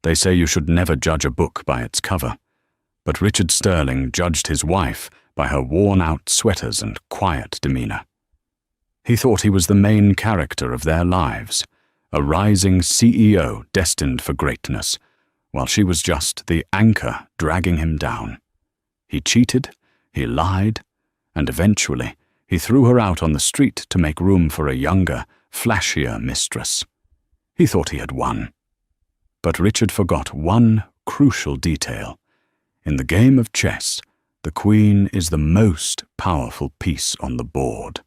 They say you should never judge a book by its cover, but Richard Sterling judged his wife by her worn-out sweaters and quiet demeanor. He thought he was the main character of their lives, a rising CEO destined for greatness, while she was just the anchor dragging him down. He cheated, he lied, and eventually he threw her out on the street to make room for a younger, flashier mistress. He thought he had won. But Richard forgot one crucial detail. In the game of chess, the queen is the most powerful piece on the board.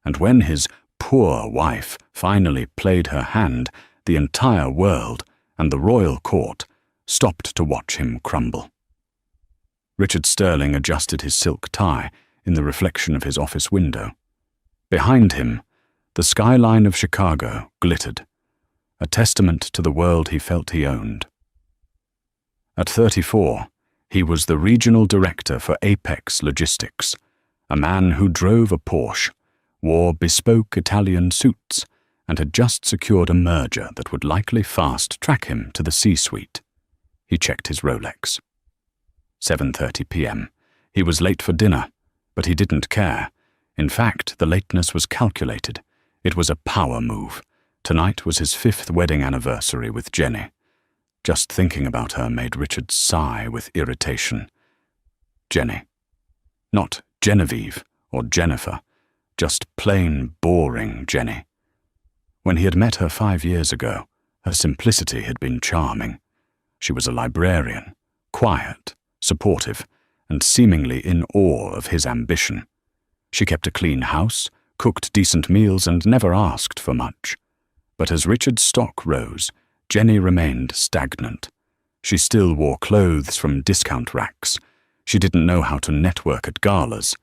And when his poor wife finally played her hand, the entire world and the royal court stopped to watch him crumble. Richard Sterling adjusted his silk tie in the reflection of his office window. Behind him, the skyline of Chicago glittered, a testament to the world he felt he owned. At 34, he was the regional director for Apex Logistics, a man who drove a Porsche, wore bespoke Italian suits, and had just secured a merger that would likely fast-track him to the C-suite. He checked his Rolex. 7:30 p.m. He was late for dinner, but he didn't care. In fact, the lateness was calculated. It was a power move. Tonight was his 5th wedding anniversary with Jenny. Just thinking about her made Richard sigh with irritation. Jenny. Not Genevieve or Jennifer, just plain boring Jenny. When he had met her 5 years ago, her simplicity had been charming. She was a librarian, quiet, supportive, and seemingly in awe of his ambition. She kept a clean house, cooked decent meals, and never asked for much. But as Richard's stock rose, Jenny remained stagnant. She still wore clothes from discount racks. She didn't know how to network at galas.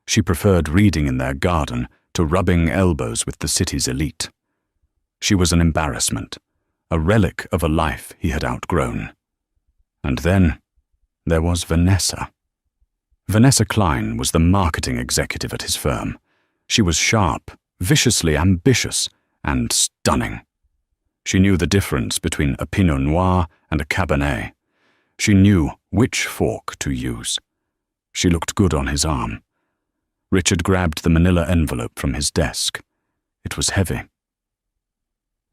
She preferred reading in their garden to rubbing elbows with the city's elite. She was an embarrassment, a relic of a life he had outgrown. And then there was Vanessa. Vanessa Klein was the marketing executive at his firm. She was sharp, viciously ambitious, and stunning. She knew the difference between a Pinot Noir and a Cabernet. She knew which fork to use. She looked good on his arm. Richard grabbed the manila envelope from his desk. It was heavy.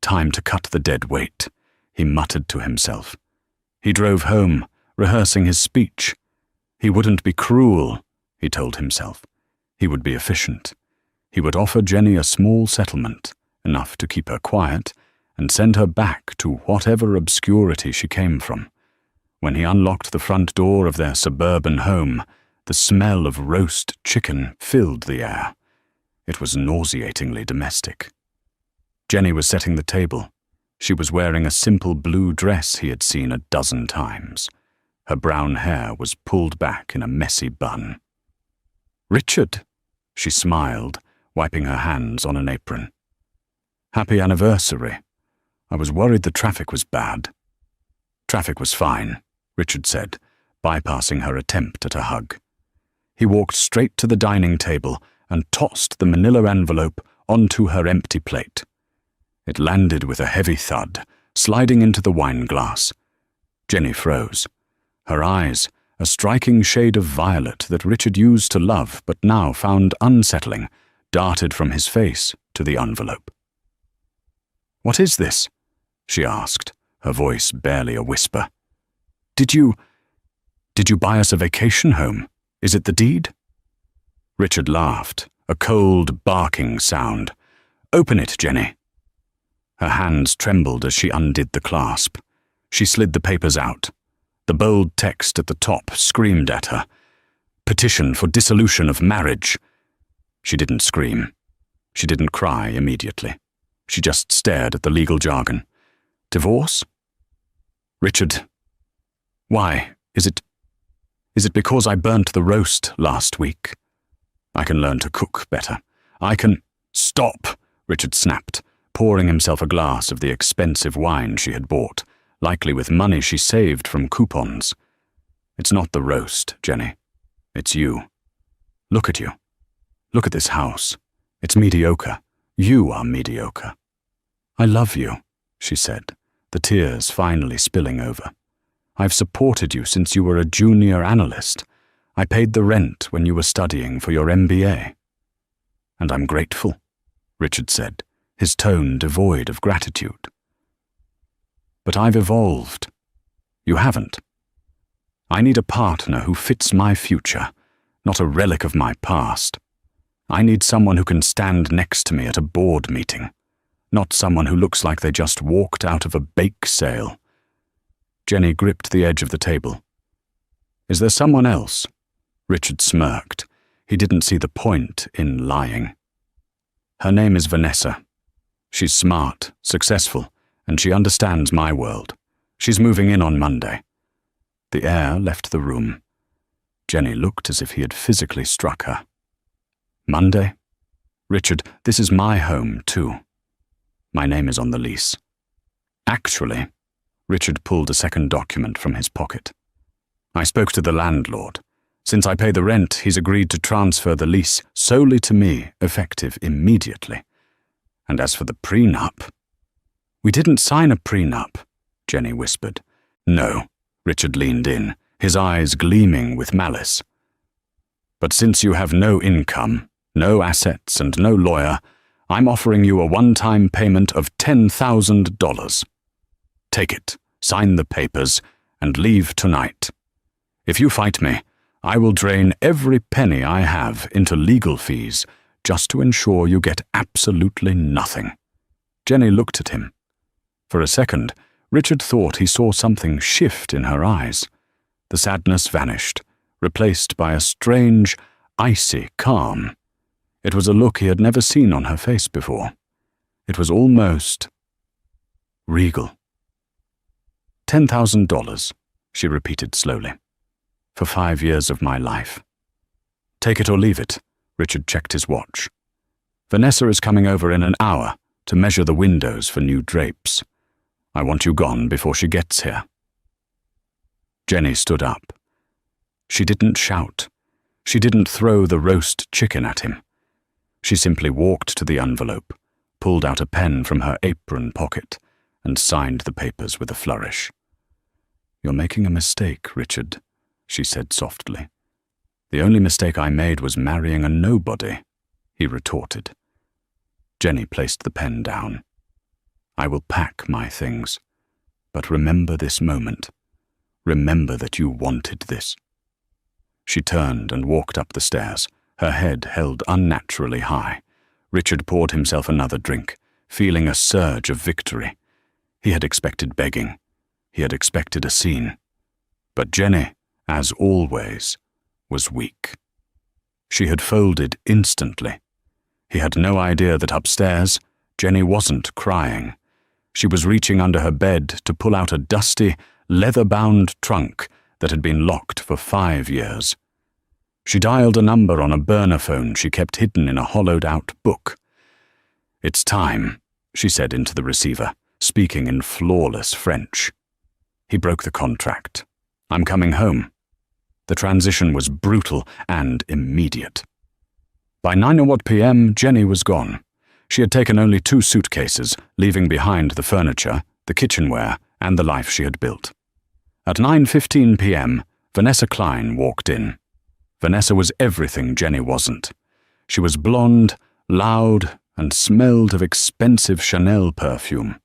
Time to cut the dead weight, he muttered to himself. He drove home, rehearsing his speech. He wouldn't be cruel, he told himself. He would be efficient. He would offer Jenny a small settlement, enough to keep her quiet, and send her back to whatever obscurity she came from. When he unlocked the front door of their suburban home, the smell of roast chicken filled the air. It was nauseatingly domestic. Jenny was setting the table. She was wearing a simple blue dress he had seen a dozen times. Her brown hair was pulled back in a messy bun. "Richard," she smiled, wiping her hands on an apron. "Happy anniversary. I was worried the traffic was bad." "Traffic was fine," Richard said, bypassing her attempt at a hug. He walked straight to the dining table and tossed the manila envelope onto her empty plate. It landed with a heavy thud, sliding into the wine glass. Jenny froze. Her eyes, a striking shade of violet that Richard used to love but now found unsettling, darted from his face to the envelope. "What is this?" she asked, her voice barely a whisper. Did you buy us a vacation home? Is it the deed?" Richard laughed, a cold, barking sound. "Open it, Jenny." Her hands trembled as she undid the clasp. She slid the papers out. The bold text at the top screamed at her. "Petition for dissolution of marriage." She didn't scream. She didn't cry immediately. She just stared at the legal jargon. "Divorce?" "Richard, why? Is it because I burnt the roast last week? I can learn to cook better. I can—" "Stop!" Richard snapped, pouring himself a glass of the expensive wine she had bought, likely with money she saved from coupons. "It's not the roast, Jenny. It's you. Look at you. Look at this house. It's mediocre. You are mediocre." "I love you," she said, the tears finally spilling over. "I've supported you since you were a junior analyst. I paid the rent when you were studying for your MBA." "And I'm grateful," Richard said, his tone devoid of gratitude. "But I've evolved. You haven't. I need a partner who fits my future, not a relic of my past. I need someone who can stand next to me at a board meeting, not someone who looks like they just walked out of a bake sale." Jenny gripped the edge of the table. "Is there someone else?" Richard smirked. He didn't see the point in lying. "Her name is Vanessa. She's smart, successful, and she understands my world. She's moving in on Monday." The air left the room. Jenny looked as if he had physically struck her. "Monday? Richard, this is my home, too. My name is on the lease." "Actually," Richard pulled a second document from his pocket. "I spoke to the landlord. Since I pay the rent, he's agreed to transfer the lease solely to me, effective immediately. And as for the prenup—" "We didn't sign a prenup," Jenny whispered. "No," Richard leaned in, his eyes gleaming with malice. "But since you have no income, no assets, and no lawyer, I'm offering you a one-time payment of $10,000. Take it, sign the papers, and leave tonight. If you fight me, I will drain every penny I have into legal fees just to ensure you get absolutely nothing." Jenny looked at him. For a second, Richard thought he saw something shift in her eyes. The sadness vanished, replaced by a strange, icy calm. It was a look he had never seen on her face before. It was almost regal. $10,000, she repeated slowly. "For 5 years of my life." "Take it or leave it," Richard checked his watch. "Vanessa is coming over in an hour to measure the windows for new drapes. I want you gone before she gets here." Jenny stood up. She didn't shout. She didn't throw the roast chicken at him. She simply walked to the envelope, pulled out a pen from her apron pocket, and signed the papers with a flourish. "You're making a mistake, Richard," she said softly. "The only mistake I made was marrying a nobody," he retorted. Jenny placed the pen down. "I will pack my things, but remember this moment. Remember that you wanted this." She turned and walked up the stairs, her head held unnaturally high. Richard poured himself another drink, feeling a surge of victory. He had expected begging. He had expected a scene. But Jenny, as always, was weak. She had folded instantly. He had no idea that upstairs, Jenny wasn't crying. She was reaching under her bed to pull out a dusty, leather-bound trunk that had been locked for 5 years. She dialed a number on a burner phone she kept hidden in a hollowed-out book. "It's time," she said into the receiver, speaking in flawless French. He broke the contract. "I'm coming home." The transition was brutal and immediate. By 9:00 p.m., Jenny was gone. She had taken only 2 suitcases, leaving behind the furniture, the kitchenware, and the life she had built. At 9:15 p.m., Vanessa Klein walked in. Vanessa was everything Jenny wasn't. She was blonde, loud, and smelled of expensive Chanel perfume.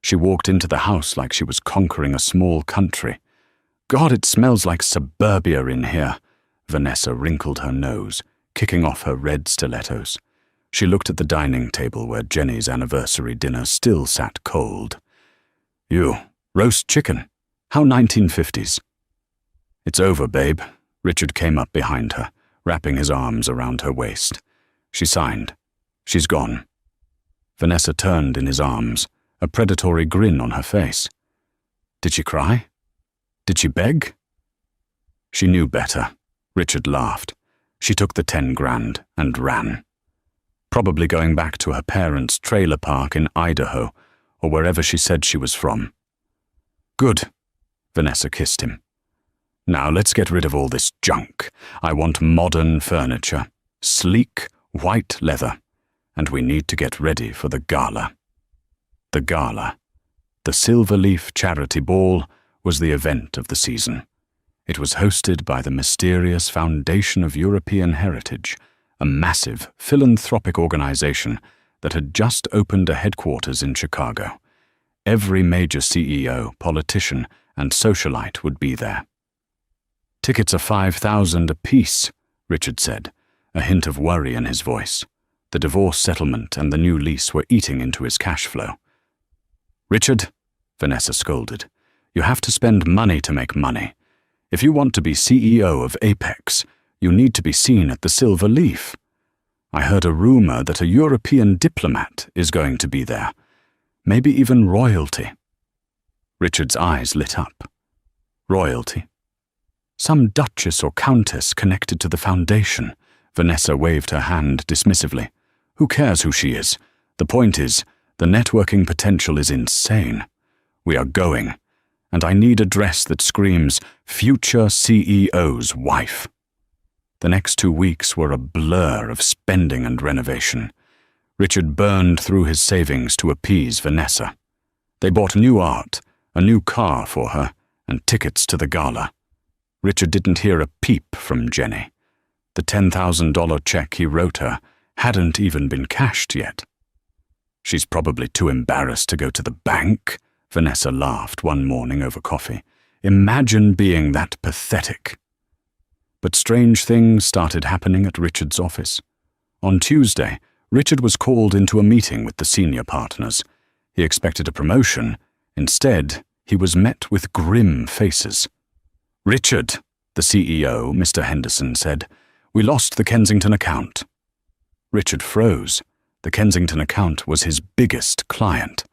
She walked into the house like she was conquering a small country. "God, it smells like suburbia in here." Vanessa wrinkled her nose, kicking off her red stilettos. She looked at the dining table where Jenny's anniversary dinner still sat cold. "You, roast chicken? How 1950s? "It's over, babe." Richard came up behind her, wrapping his arms around her waist. She signed. "She's gone." Vanessa turned in his arms, a predatory grin on her face. Did she cry? Did she beg? She knew better. Richard laughed. She took the 10 grand and ran. Probably going back to her parents' trailer park in Idaho, or wherever she said she was from. "Good." Vanessa kissed him. "Now let's get rid of all this junk. I want modern furniture, sleek, white leather, and we need to get ready for the gala." The gala. The Silverleaf Charity Ball was the event of the season. It was hosted by the mysterious Foundation of European Heritage, a massive philanthropic organization that had just opened a headquarters in Chicago. Every major CEO, politician, and socialite would be there. "Tickets are $5,000 apiece," Richard said, a hint of worry in his voice. The divorce settlement and the new lease were eating into his cash flow. "Richard," Vanessa scolded, "you have to spend money to make money. If you want to be CEO of Apex, you need to be seen at the Silver Leaf. I heard a rumor that a European diplomat is going to be there. Maybe even royalty." Richard's eyes lit up. Royalty? Some duchess or countess connected to the foundation. Vanessa waved her hand dismissively. "Who cares who she is? The point is, the networking potential is insane. We are going, and I need a dress that screams, 'Future CEO's wife.'" The next 2 weeks were a blur of spending and renovation. Richard burned through his savings to appease Vanessa. They bought new art, a new car for her, and tickets to the gala. Richard didn't hear a peep from Jenny. The $10,000 check he wrote her hadn't even been cashed yet. "She's probably too embarrassed to go to the bank," Vanessa laughed one morning over coffee. "Imagine being that pathetic." But strange things started happening at Richard's office. On Tuesday, Richard was called into a meeting with the senior partners. He expected a promotion. Instead, he was met with grim faces. "Richard," the CEO, Mr. Henderson, said, "we lost the Kensington account." Richard froze. The Kensington account was his biggest client.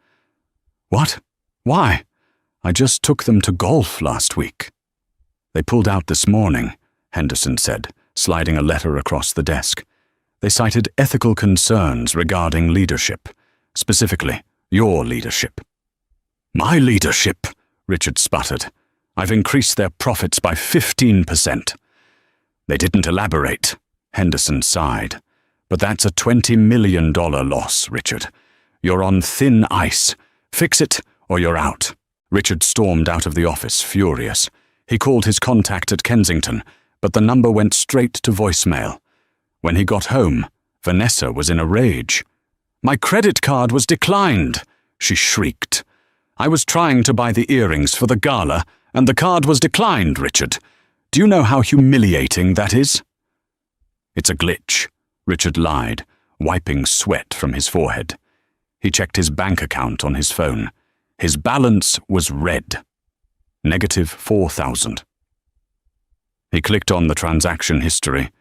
"What? Why? I just took them to golf last week." "They pulled out this morning," Henderson said, sliding a letter across the desk. "They cited ethical concerns regarding leadership, specifically your leadership." "My leadership?" Richard sputtered. "I've increased their profits by 15%. "They didn't elaborate," Henderson sighed. "But that's a $20 million loss, Richard. You're on thin ice. Fix it or you're out." Richard stormed out of the office, furious. He called his contact at Kensington, but the number went straight to voicemail. When he got home, Vanessa was in a rage. "My credit card was declined," she shrieked. "I was trying to buy the earrings for the gala, and the card was declined, Richard. Do you know how humiliating that is?" "It's a glitch," Richard lied, wiping sweat from his forehead. He checked his bank account on his phone. His balance was red. -$4,000. He clicked on the transaction history.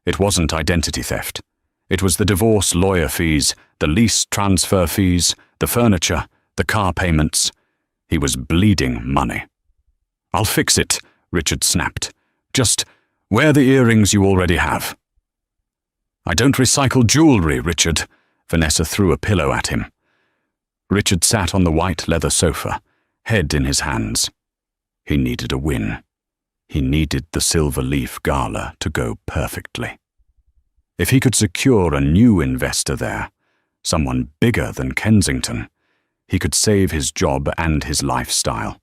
It wasn't identity theft. It was the divorce lawyer fees, the lease transfer fees, the furniture, the car payments. He was bleeding money. "I'll fix it," Richard snapped. "Just wear the earrings you already have." "I don't recycle jewelry, Richard." Vanessa threw a pillow at him. Richard sat on the white leather sofa, head in his hands. He needed a win. He needed the Silver Leaf Gala to go perfectly. If he could secure a new investor there, someone bigger than Kensington, he could save his job and his lifestyle.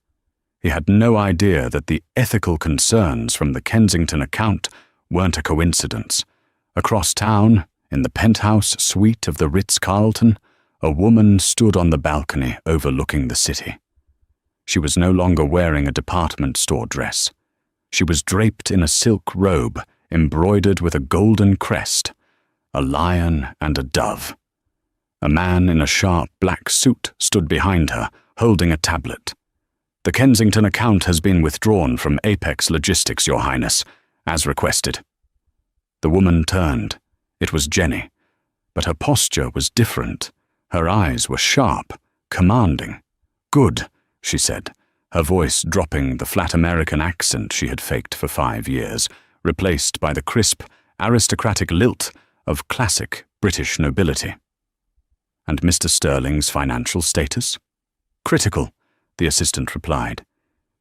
He had no idea that the ethical concerns from the Kensington account weren't a coincidence. Across town, in the penthouse suite of the Ritz-Carlton, a woman stood on the balcony overlooking the city. She was no longer wearing a department store dress. She was draped in a silk robe embroidered with a golden crest, a lion and a dove. A man in a sharp black suit stood behind her, holding a tablet. "The Kensington account has been withdrawn from Apex Logistics, Your Highness, as requested." The woman turned. It was Jenny, but her posture was different. Her eyes were sharp, commanding. "Good," she said, her voice dropping the flat American accent she had faked for 5 years, replaced by the crisp, aristocratic lilt of classic British nobility. "And Mr. Sterling's financial status?" "Critical," the assistant replied.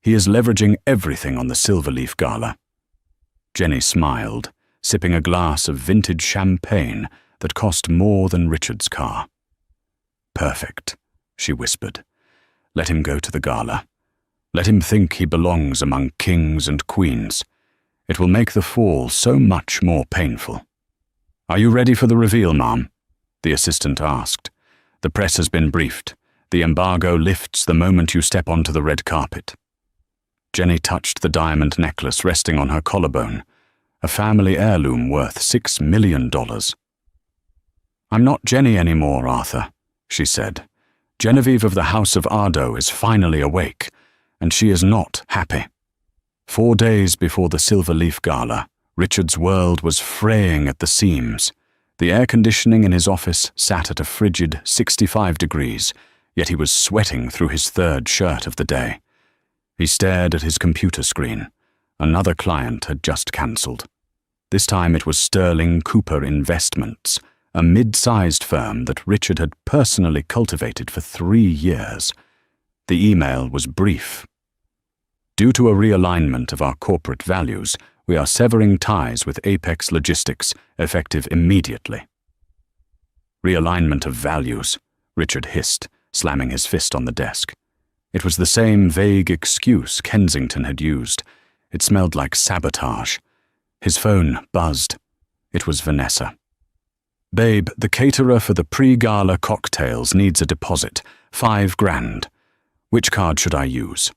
"He is leveraging everything on the Silverleaf Gala." Jenny smiled, sipping a glass of vintage champagne that cost more than Richard's car. "Perfect," she whispered. Let him go to the gala. Let him think he belongs among kings and queens. It will make the fall so much more painful. "Are you ready for the reveal, ma'am?" the assistant asked. "The press has been briefed. The embargo lifts the moment you step onto the red carpet." Jenny touched the diamond necklace resting on her collarbone, a family heirloom worth $6 million. "I'm not Jenny anymore, Arthur," she said. "Genevieve of the House of Ardo is finally awake, and she is not happy." 4 days before the Silver Leaf Gala, Richard's world was fraying at the seams. The air conditioning in his office sat at a frigid 65 degrees, yet he was sweating through his 3rd shirt of the day. He stared at his computer screen. Another client had just cancelled. This time it was Sterling Cooper Investments, a mid-sized firm that Richard had personally cultivated for 3 years. The email was brief. "Due to a realignment of our corporate values, we are severing ties with Apex Logistics, effective immediately." "Realignment of values," Richard hissed, slamming his fist on the desk. It was the same vague excuse Kensington had used. It smelled like sabotage. His phone buzzed. It was Vanessa. "Babe, the caterer for the pre-gala cocktails needs a deposit, $5,000. Which card should I use?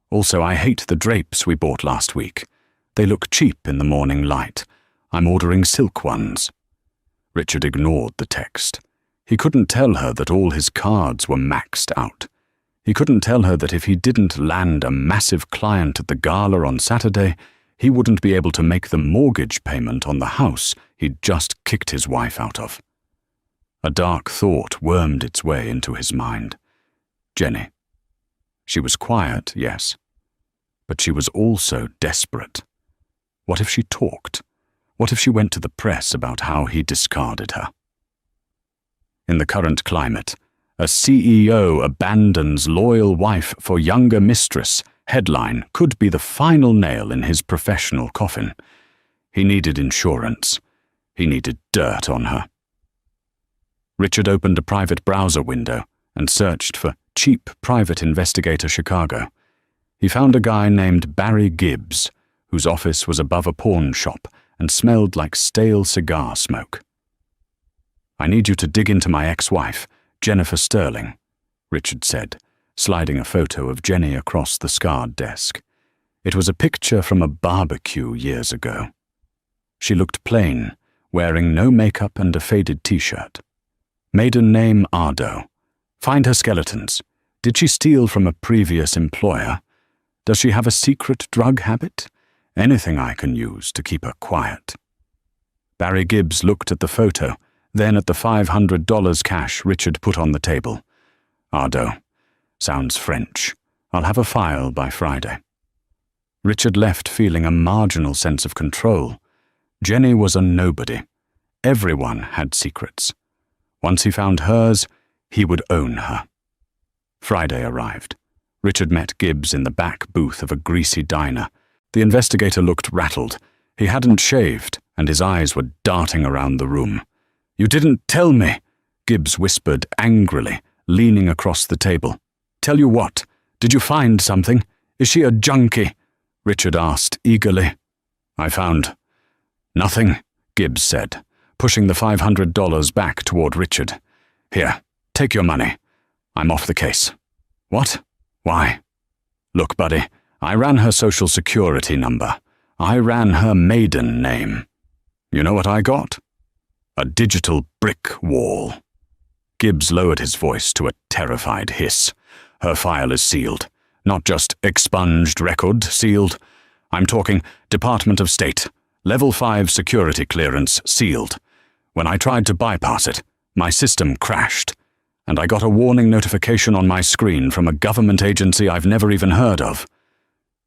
Also, I hate the drapes we bought last week. They look cheap in the morning light. I'm ordering silk ones." Richard ignored the text. He couldn't tell her that all his cards were maxed out. He couldn't tell her that if he didn't land a massive client at the gala on Saturday, he wouldn't be able to make the mortgage payment on the house he'd just kicked his wife out of. A dark thought wormed its way into his mind. Jenny. She was quiet, yes, but she was also desperate. What if she talked? What if she went to the press about how he discarded her? In the current climate, "A CEO abandons loyal wife for younger mistress" headline could be the final nail in his professional coffin. He needed insurance. He needed dirt on her. Richard opened a private browser window and searched for Cheap Private Investigator Chicago. He found a guy named Barry Gibbs, whose office was above a pawn shop and smelled like stale cigar smoke. "I need you to dig into my ex-wife, Jennifer Sterling," Richard said, sliding a photo of Jenny across the scarred desk. It was a picture from a barbecue years ago. She looked plain, wearing no makeup and a faded t-shirt. Maiden name Ardo. Find her skeletons. Did she steal from a previous employer? Does she have a secret drug habit? Anything I can use to keep her quiet. Barry Gibbs looked at the photo, then at the $500 cash Richard put on the table. "Ardo. Sounds French. I'll have a file by Friday." Richard left feeling a marginal sense of control. Jenny was a nobody. Everyone had secrets. Once he found hers, he would own her. Friday arrived. Richard met Gibbs in the back booth of a greasy diner. The investigator looked rattled. He hadn't shaved, and his eyes were darting around the room. "You didn't tell me," Gibbs whispered angrily, leaning across the table. "Tell you what? Did you find something? Is she a junkie?" Richard asked eagerly. "I found nothing," Gibbs said, pushing the $500 back toward Richard. "Here, take your money. I'm off the case." "What? Why?" "Look, buddy, I ran her social security number. I ran her maiden name. You know what I got? A digital brick wall." Gibbs lowered his voice to a terrified hiss. "Her file is sealed. Not just expunged record sealed. I'm talking Department of State. Level 5 security clearance sealed. When I tried to bypass it, my system crashed, and I got a warning notification on my screen from a government agency I've never even heard of."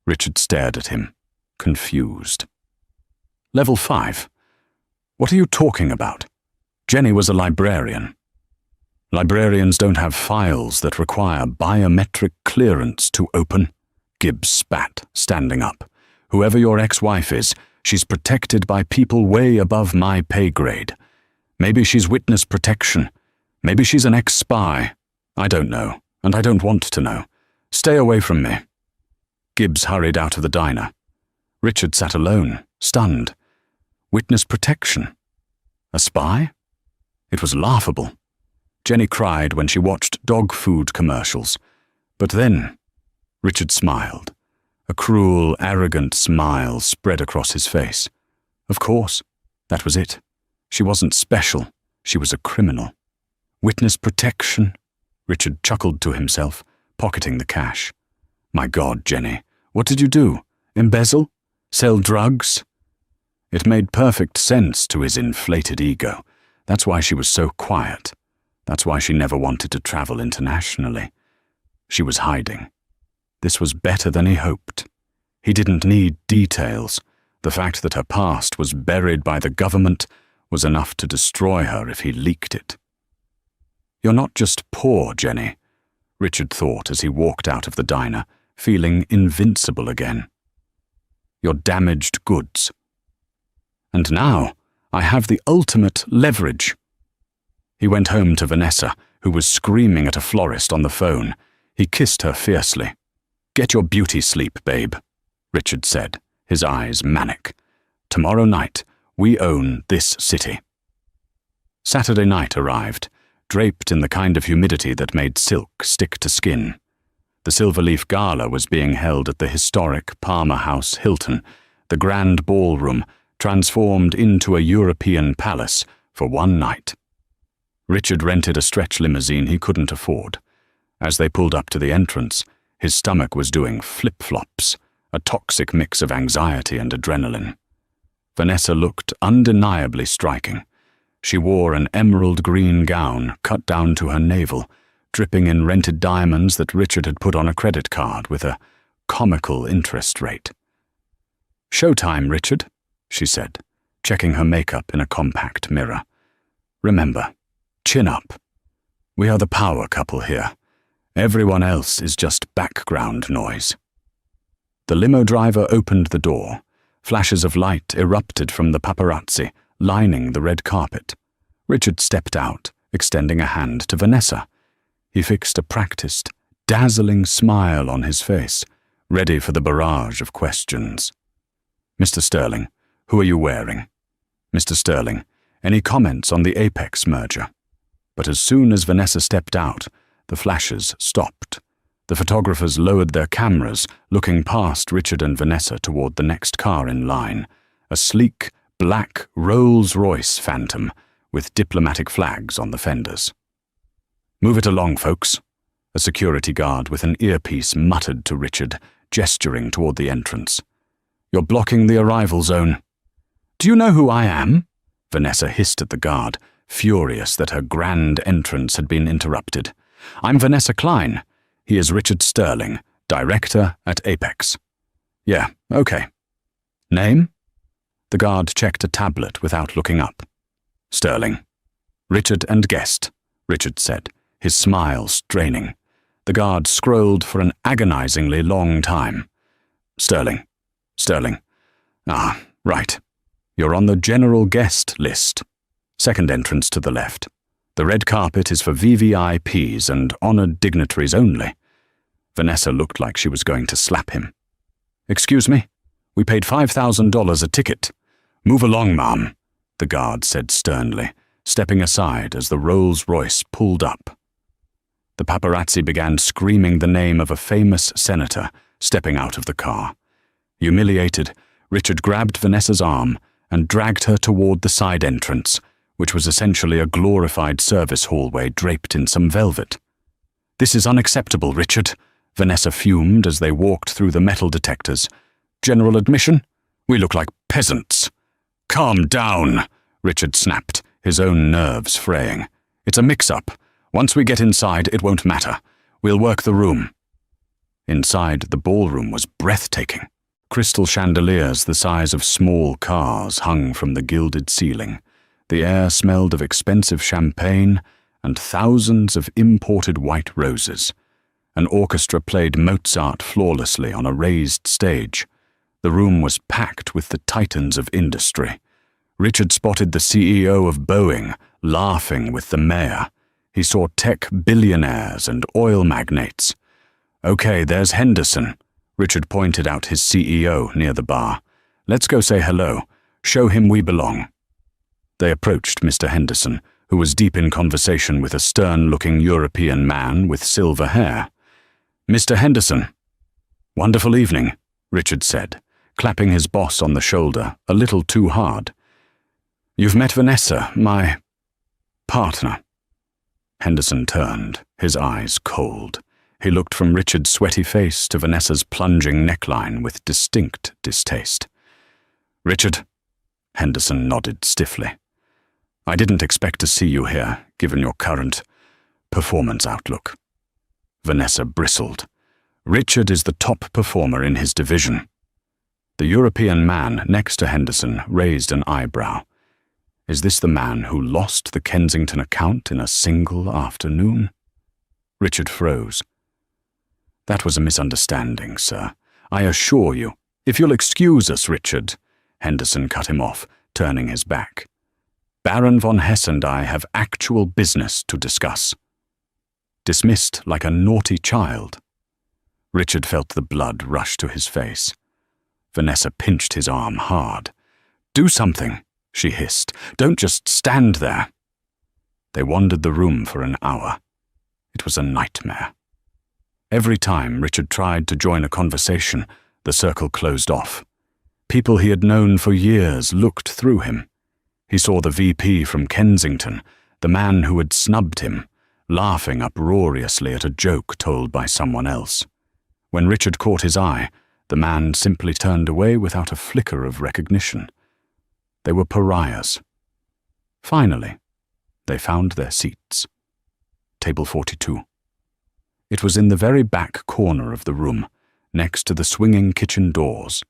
Richard stared at him, confused. "Level 5? What are you talking about? Jenny was a librarian." "Librarians don't have files that require biometric clearance to open," Gibbs spat, standing up. "Whoever your ex-wife is, she's protected by people way above my pay grade. Maybe she's witness protection. Maybe she's an ex-spy. I don't know, and I don't want to know. Stay away from me." Gibbs hurried out of the diner. Richard sat alone, stunned. Witness protection? A spy? It was laughable. Jenny cried when she watched dog food commercials. But then, Richard smiled. A cruel, arrogant smile spread across his face. Of course, that was it. She wasn't special. She was a criminal. Witness protection? Richard chuckled to himself, pocketing the cash. My God, Jenny, what did you do? Embezzle? Sell drugs? It made perfect sense to his inflated ego. That's why she was so quiet. That's why she never wanted to travel internationally. She was hiding. This was better than he hoped. He didn't need details. The fact that her past was buried by the government was enough to destroy her if he leaked it. You're not just poor, Jenny, Richard thought as he walked out of the diner, feeling invincible again. You're damaged goods. And now I have the ultimate leverage. He went home to Vanessa, who was screaming at a florist on the phone. He kissed her fiercely. Get your beauty sleep, babe, Richard said, his eyes manic. Tomorrow night, we own this city. Saturday night arrived, draped in the kind of humidity that made silk stick to skin. The Silverleaf Gala was being held at the historic Palmer House Hilton, the grand ballroom transformed into a European palace for one night. Richard rented a stretch limousine he couldn't afford. As they pulled up to the entrance, his stomach was doing flip-flops, a toxic mix of anxiety and adrenaline. Vanessa looked undeniably striking. She wore an emerald green gown cut down to her navel, dripping in rented diamonds that Richard had put on a credit card with a comical interest rate. "Showtime, Richard," she said, checking her makeup in a compact mirror. "Remember, chin up. We are the power couple here. Everyone else is just background noise." The limo driver opened the door. Flashes of light erupted from the paparazzi, lining the red carpet. Richard stepped out, extending a hand to Vanessa. He fixed a practiced, dazzling smile on his face, ready for the barrage of questions. "Mr. Sterling, who are you wearing? Mr. Sterling, any comments on the Apex merger?" But as soon as Vanessa stepped out, the flashes stopped. The photographers lowered their cameras, looking past Richard and Vanessa toward the next car in line, a sleek, black Rolls-Royce Phantom with diplomatic flags on the fenders. "Move it along, folks," a security guard with an earpiece muttered to Richard, gesturing toward the entrance. "You're blocking the arrival zone." "Do you know who I am?" Vanessa hissed at the guard, furious that her grand entrance had been interrupted. "I'm Vanessa Klein. He is Richard Sterling, director at Apex." "Yeah, okay." "Name?" The guard checked a tablet without looking up. "Sterling." "Richard and guest," Richard said, his smile straining. The guard scrolled for an agonizingly long time. "Sterling. Sterling. Ah, right. You're on the general guest list. Second entrance to the left. The red carpet is for VVIPs and honored dignitaries only." Vanessa looked like she was going to slap him. "Excuse me? We paid $5,000 a ticket. Move along, ma'am," the guard said sternly, stepping aside as the Rolls-Royce pulled up. The paparazzi began screaming the name of a famous senator, stepping out of the car. Humiliated, Richard grabbed Vanessa's arm and dragged her toward the side entrance, which was essentially a glorified service hallway draped in some velvet. "This is unacceptable, Richard," Vanessa fumed as they walked through the metal detectors. "General admission? We look like peasants." "Calm down," Richard snapped, his own nerves fraying. "It's a mix-up. Once we get inside, it won't matter. We'll work the room." Inside, the ballroom was breathtaking. Crystal chandeliers the size of small cars hung from the gilded ceiling. The air smelled of expensive champagne and thousands of imported white roses. An orchestra played Mozart flawlessly on a raised stage. The room was packed with the titans of industry. Richard spotted the CEO of Boeing laughing with the mayor. He saw tech billionaires and oil magnates. "Okay, there's Henderson." Richard pointed out his CEO near the bar. "Let's go say hello. Show him we belong." They approached Mr. Henderson, who was deep in conversation with a stern-looking European man with silver hair. "Mr. Henderson." "Wonderful evening," Richard said, clapping his boss on the shoulder a little too hard. "You've met Vanessa, my partner." Henderson turned, his eyes cold. He looked from Richard's sweaty face to Vanessa's plunging neckline with distinct distaste. "Richard?" Henderson nodded stiffly. "I didn't expect to see you here, given your current performance outlook." Vanessa bristled. "Richard is the top performer in his division." The European man next to Henderson raised an eyebrow. Is this the man who lost the Kensington account in a single afternoon? Richard froze. "That was a misunderstanding, sir. I assure you." "If you'll excuse us, Richard," Henderson cut him off, turning his back. "Baron von Hesse and I have actual business to discuss." Dismissed like a naughty child. Richard felt the blood rush to his face. Vanessa pinched his arm hard. "Do something," she hissed. "Don't just stand there." They wandered the room for an hour. It was a nightmare. Every time Richard tried to join a conversation, the circle closed off. People he had known for years looked through him. He saw the VP from Kensington, the man who had snubbed him, laughing uproariously at a joke told by someone else. When Richard caught his eye, the man simply turned away without a flicker of recognition. They were pariahs. Finally, they found their seats. Table 42. It was in the very back corner of the room, next to the swinging kitchen doors.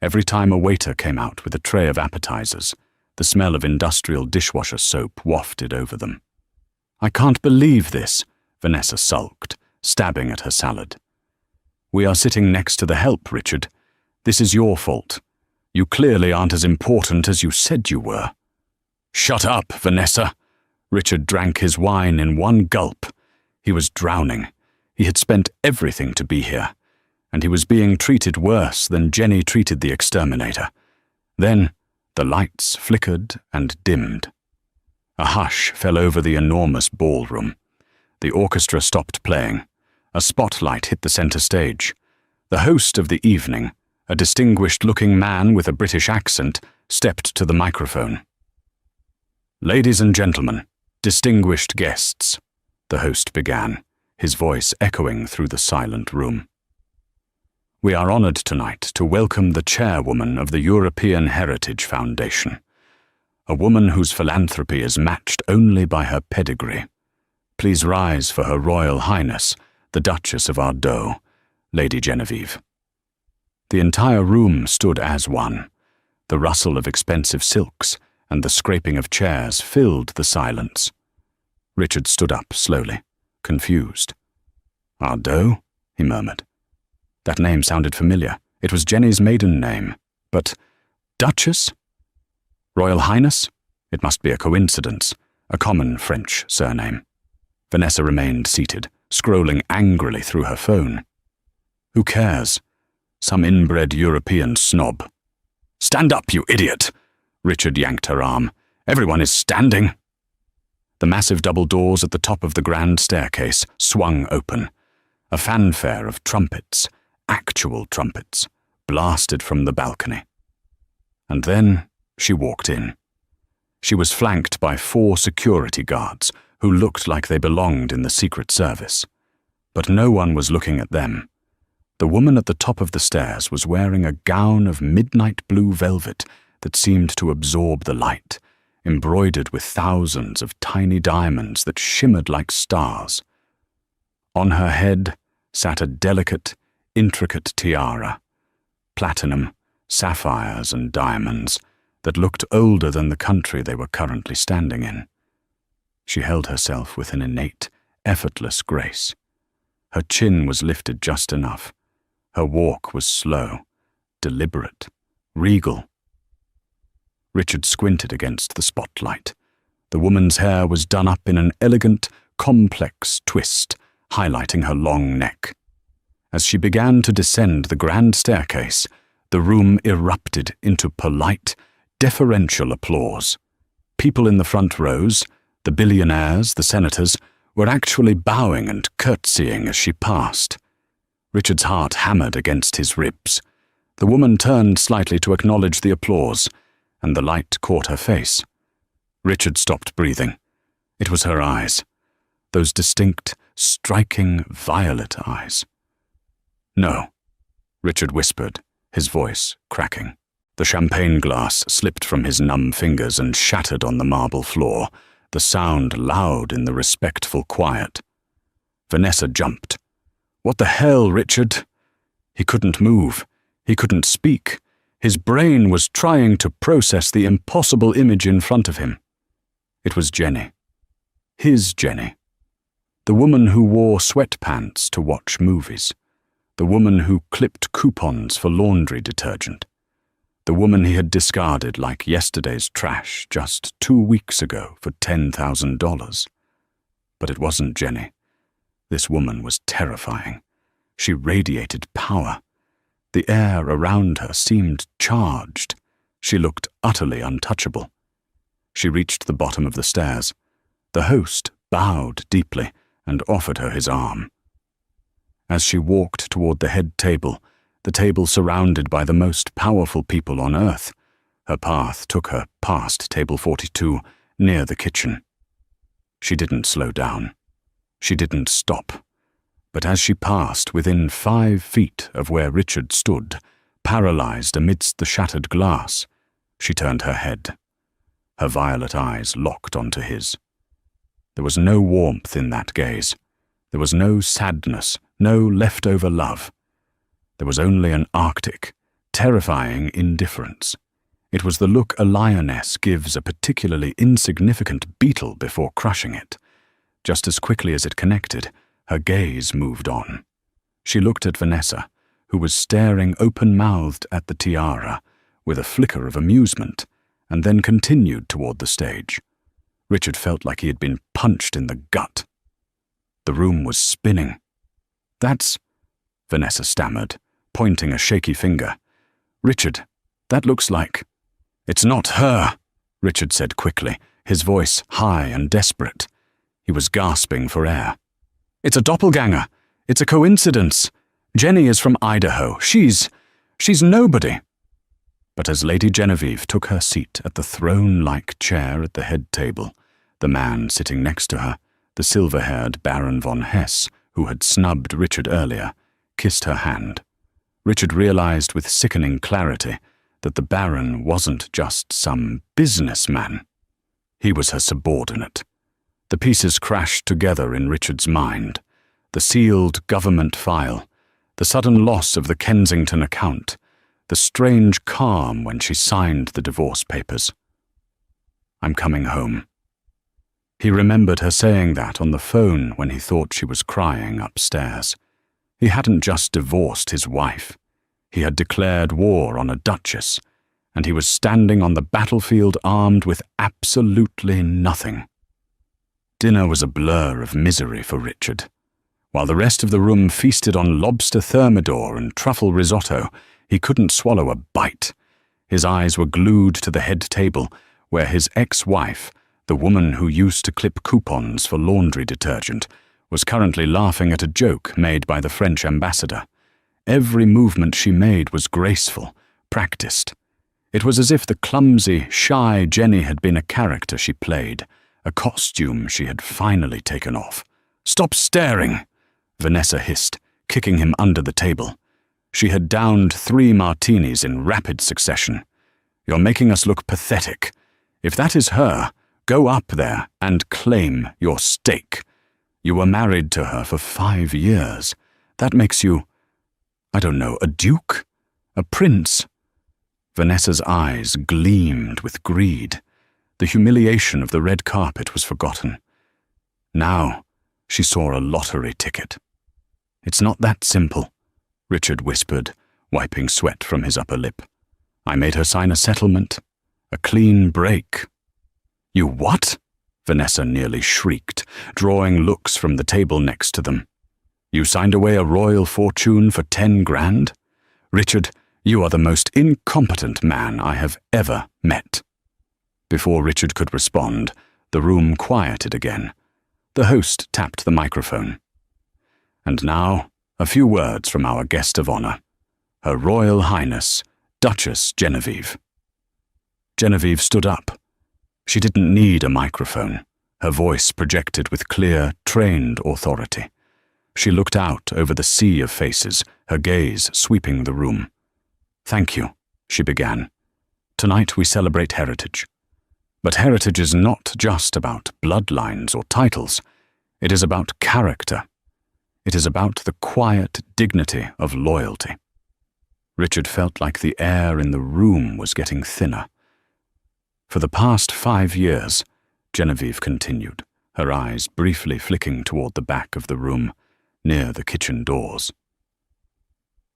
Every time a waiter came out with a tray of appetizers, the smell of industrial dishwasher soap wafted over them. "I can't believe this," Vanessa sulked, stabbing at her salad. "We are sitting next to the help, Richard. This is your fault. You clearly aren't as important as you said you were." "Shut up, Vanessa." Richard drank his wine in one gulp. He was drowning. He had spent everything to be here, and he was being treated worse than Jenny treated the exterminator. Then the lights flickered and dimmed. A hush fell over the enormous ballroom. The orchestra stopped playing. A spotlight hit the center stage. The host of the evening, a distinguished-looking man with a British accent, stepped to the microphone. "Ladies and gentlemen, distinguished guests," the host began, his voice echoing through the silent room. "We are honored tonight to welcome the chairwoman of the European Heritage Foundation, a woman whose philanthropy is matched only by her pedigree. Please rise for Her Royal Highness, the Duchess of Ardeux, Lady Genevieve." The entire room stood as one. The rustle of expensive silks and the scraping of chairs filled the silence. Richard stood up slowly, confused. "Ardeux?" he murmured. That name sounded familiar. It was Jenny's maiden name. But Duchess? Royal Highness? It must be a coincidence, a common French surname. Vanessa remained seated, scrolling angrily through her phone. Who cares? Some inbred European snob. "Stand up, you idiot!" Richard yanked her arm. "Everyone is standing." The massive double doors at the top of the grand staircase swung open. A fanfare of trumpets, actual trumpets, blasted from the balcony. And then she walked in. She was flanked by 4 security guards who looked like they belonged in the Secret Service. But no one was looking at them. The woman at the top of the stairs was wearing a gown of midnight blue velvet that seemed to absorb the light, embroidered with thousands of tiny diamonds that shimmered like stars. On her head sat a delicate, intricate tiara, platinum, sapphires and diamonds, that looked older than the country they were currently standing in. She held herself with an innate, effortless grace. Her chin was lifted just enough. Her walk was slow, deliberate, regal. Richard squinted against the spotlight. The woman's hair was done up in an elegant, complex twist, highlighting her long neck. As she began to descend the grand staircase, the room erupted into polite, deferential applause. People in the front rows, the billionaires, the senators, were actually bowing and curtsying as she passed. Richard's heart hammered against his ribs. The woman turned slightly to acknowledge the applause, and the light caught her face. Richard stopped breathing. It was her eyes. Those distinct, striking violet eyes. "No," Richard whispered, his voice cracking. The champagne glass slipped from his numb fingers and shattered on the marble floor, the sound loud in the respectful quiet. Vanessa jumped. "What the hell, Richard?" He couldn't move. He couldn't speak. His brain was trying to process the impossible image in front of him. It was Jenny. His Jenny. The woman who wore sweatpants to watch movies. The woman who clipped coupons for laundry detergent. The woman he had discarded like yesterday's trash just 2 weeks ago for $10,000. But it wasn't Jenny. This woman was terrifying. She radiated power. The air around her seemed charged. She looked utterly untouchable. She reached the bottom of the stairs. The host bowed deeply and offered her his arm. As she walked toward the head table, the table surrounded by the most powerful people on earth, her path took her past table 42, near the kitchen. She didn't slow down. She didn't stop. But as she passed within 5 feet of where Richard stood, paralyzed amidst the shattered glass, she turned her head. Her violet eyes locked onto his. There was no warmth in that gaze. There was no sadness, no leftover love. There was only an arctic, terrifying indifference. It was the look a lioness gives a particularly insignificant beetle before crushing it. Just as quickly as it connected, her gaze moved on. She looked at Vanessa, who was staring open-mouthed at the tiara, with a flicker of amusement, and then continued toward the stage. Richard felt like he had been punched in the gut. The room was spinning. "That's—" Vanessa stammered, pointing a shaky finger. "Richard, that looks like—" "It's not her," Richard said quickly, his voice high and desperate. He was gasping for air. "It's a doppelganger. It's a coincidence. Jenny is from Idaho. She's nobody." But as Lady Genevieve took her seat at the throne-like chair at the head table, the man sitting next to her, the silver-haired Baron von Hesse, who had snubbed Richard earlier, kissed her hand. Richard realized with sickening clarity that the Baron wasn't just some businessman. He was her subordinate. The pieces crashed together in Richard's mind. The sealed government file, the sudden loss of the Kensington account, the strange calm when she signed the divorce papers. "I'm coming home." He remembered her saying that on the phone when he thought she was crying upstairs. He hadn't just divorced his wife. He had declared war on a duchess, and he was standing on the battlefield armed with absolutely nothing. Dinner was a blur of misery for Richard. While the rest of the room feasted on lobster thermidor and truffle risotto, he couldn't swallow a bite. His eyes were glued to the head table, where his ex-wife, the woman who used to clip coupons for laundry detergent, was currently laughing at a joke made by the French ambassador. Every movement she made was graceful, practiced. It was as if the clumsy, shy Jenny had been a character she played, a costume she had finally taken off. "Stop staring!" Vanessa hissed, kicking him under the table. She had downed 3 martinis in rapid succession. "You're making us look pathetic. If that is her, go up there and claim your stake. You were married to her for 5 years. That makes you, I don't know, a duke? A prince?" Vanessa's eyes gleamed with greed. The humiliation of the red carpet was forgotten. Now she saw a lottery ticket. "It's not that simple," Richard whispered, wiping sweat from his upper lip. "I made her sign a settlement. A clean break." "You what?" Vanessa nearly shrieked, drawing looks from the table next to them. You signed away a royal fortune for 10 grand? Richard, you are the most incompetent man I have ever met. Before Richard could respond, the room quieted again. The host tapped the microphone. And now, a few words from our guest of honor, Her Royal Highness, Duchess Genevieve. Genevieve stood up. She didn't need a microphone. Her voice projected with clear, trained authority. She looked out over the sea of faces, her gaze sweeping the room. Thank you, she began. Tonight we celebrate heritage. But heritage is not just about bloodlines or titles. It is about character. It is about the quiet dignity of loyalty. Richard felt like the air in the room was getting thinner. For the past 5 years, Genevieve continued, her eyes briefly flicking toward the back of the room, near the kitchen doors.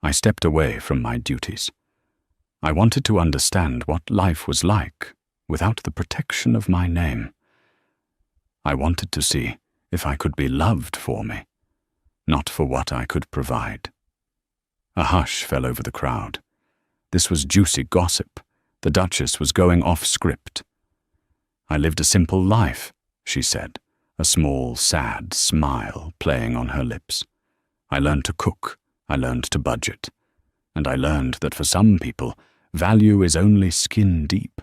I stepped away from my duties. I wanted to understand what life was like without the protection of my name. I wanted to see if I could be loved for me, not for what I could provide. A hush fell over the crowd. This was juicy gossip. The Duchess was going off script. I lived a simple life, she said, a small, sad smile playing on her lips. I learned to cook, I learned to budget, and I learned that for some people, value is only skin deep.